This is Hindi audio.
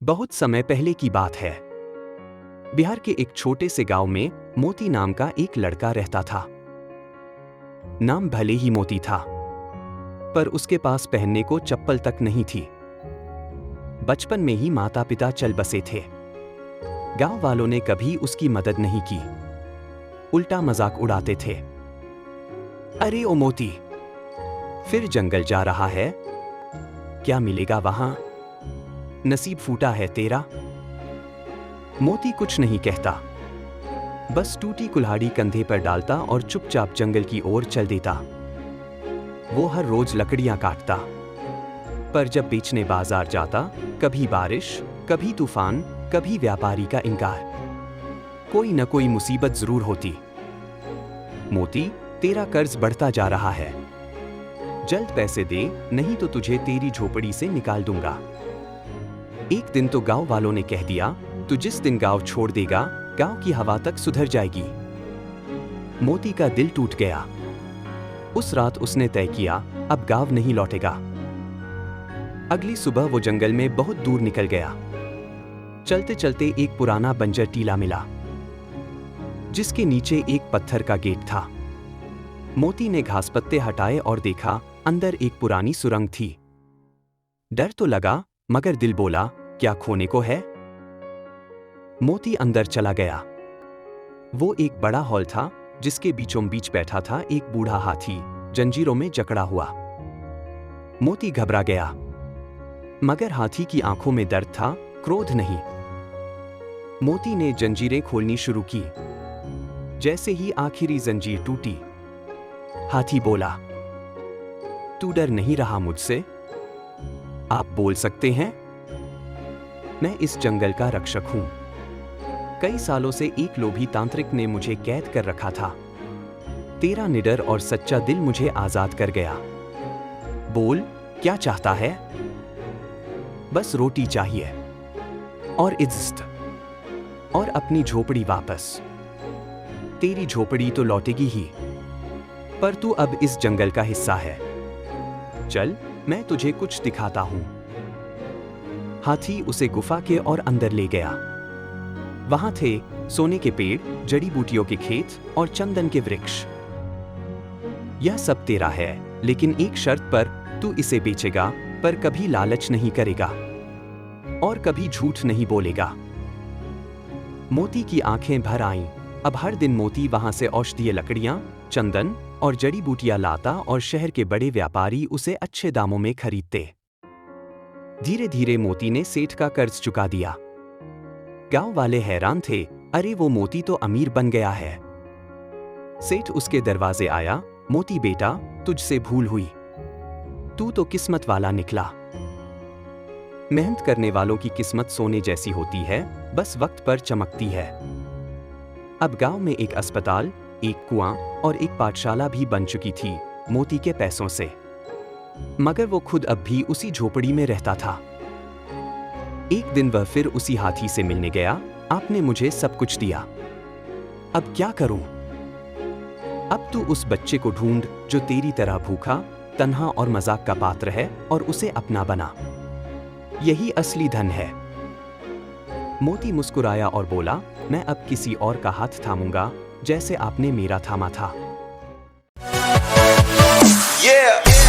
बहुत समय पहले की बात है। बिहार के एक छोटे से गांव में मोती नाम का एक लड़का रहता था। नाम भले ही मोती था, पर उसके पास पहनने को चप्पल तक नहीं थी। बचपन में ही माता पिता चल बसे थे। गांव वालों ने कभी उसकी मदद नहीं की, उल्टा मजाक उड़ाते थे। अरे ओ मोती, फिर जंगल जा रहा है, क्या मिलेगा वहां? नसीब फूटा है तेरा। मोती कुछ नहीं कहता, बस टूटी कुल्हाड़ी कंधे पर डालता और चुपचाप जंगल की ओर चल देता। वो हर रोज लकड़ियां काटता, पर जब बेचने बाजार जाता, कभी बारिश, कभी तूफान, कभी व्यापारी का इनकार, कोई न कोई मुसीबत जरूर होती। मोती, तेरा कर्ज बढ़ता जा रहा है, जल्द पैसे दे, नहीं तो तुझे तेरी झोपड़ी से निकाल दूंगा। एक दिन तो गांव वालों ने कह दिया, तू जिस दिन गांव छोड़ देगा, गांव की हवा तक सुधर जाएगी। मोती का दिल टूट गया। उस रात उसने तय किया, अब गांव नहीं लौटेगा। अगली सुबह वो जंगल में बहुत दूर निकल गया। चलते चलते एक पुराना बंजर टीला मिला, जिसके नीचे एक पत्थर का गेट था। मोती ने घास पत्ते हटाए और देखा, अंदर एक पुरानी सुरंग थी। डर तो लगा, मगर दिल बोला, क्या खोने को है? मोती अंदर चला गया। वो एक बड़ा हॉल था, जिसके बीचों बीच बैठा था एक बूढ़ा हाथी, जंजीरों में जकड़ा हुआ। मोती घबरा गया, मगर हाथी की आंखों में दर्द था, क्रोध नहीं। मोती ने जंजीरें खोलनी शुरू की। जैसे ही आखिरी जंजीर टूटी, हाथी बोला, तू डर नहीं रहा मुझसे? आप बोल सकते हैं, मैं इस जंगल का रक्षक हूं। कई सालों से एक लोभी तांत्रिक ने मुझे कैद कर रखा था। तेरा निडर और सच्चा दिल मुझे आजाद कर गया। बोल, क्या चाहता है? बस रोटी चाहिए, और इज्जत, और अपनी झोपड़ी वापस। तेरी झोपड़ी तो लौटेगी ही, पर तू अब इस जंगल का हिस्सा है। चल, मैं तुझे कुछ दिखाता हूं। हाथी उसे गुफा के और अंदर ले गया। वहां थे सोने के पेड़, जड़ी बूटियों के खेत और चंदन के वृक्ष। यह सब तेरा है, लेकिन एक शर्त पर, तू इसे बेचेगा, पर कभी लालच नहीं करेगा और कभी झूठ नहीं बोलेगा। मोती की आंखें भर आईं। अब हर दिन मोती वहां से औषधीय लकड़ियां, चंदन और जड़ी बूटियां लाता और शहर के बड़े व्यापारी उसे अच्छे दामों में खरीदते। धीरे धीरे मोती ने सेठ का कर्ज चुका दिया। गांव वाले हैरान थे, अरे वो मोती तो अमीर बन गया है। सेठ उसके दरवाजे आया, मोती बेटा, तुझसे भूल हुई, तू तो किस्मत वाला निकला। मेहनत करने वालों की किस्मत सोने जैसी होती है, बस वक्त पर चमकती है। अब गांव में एक अस्पताल, एक कुआं और एक पाठशाला भी बन चुकी थी, मोती के पैसों से। मगर वो खुद अब भी उसी झोपड़ी में रहता था। एक दिन वह फिर उसी हाथी से मिलने गया, आपने मुझे सब कुछ दिया, अब क्या करूं? अब तू उस बच्चे को ढूंढ जो तेरी तरह भूखा, तन्हा और मजाक का पात्र है, और उसे अपना बना। यही असली धन है। मोती मुस्कुराया और बोला, मैं अब किसी और का हाथ थामूंगा, जैसे आपने मेरा थामा था। Yeah.